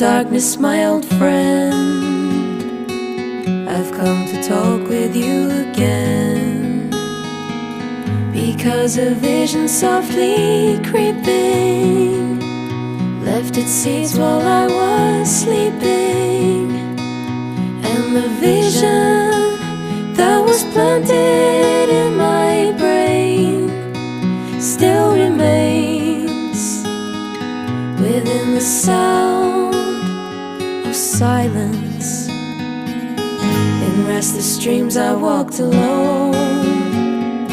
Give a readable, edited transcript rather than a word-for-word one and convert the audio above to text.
darkness, my old friend, I've come to talk with you again, because a vision softly creeping left its seeds while I was sleeping. And the vision that was planted in my brain still remains within the sound of silence. In restless dreams I walked alone,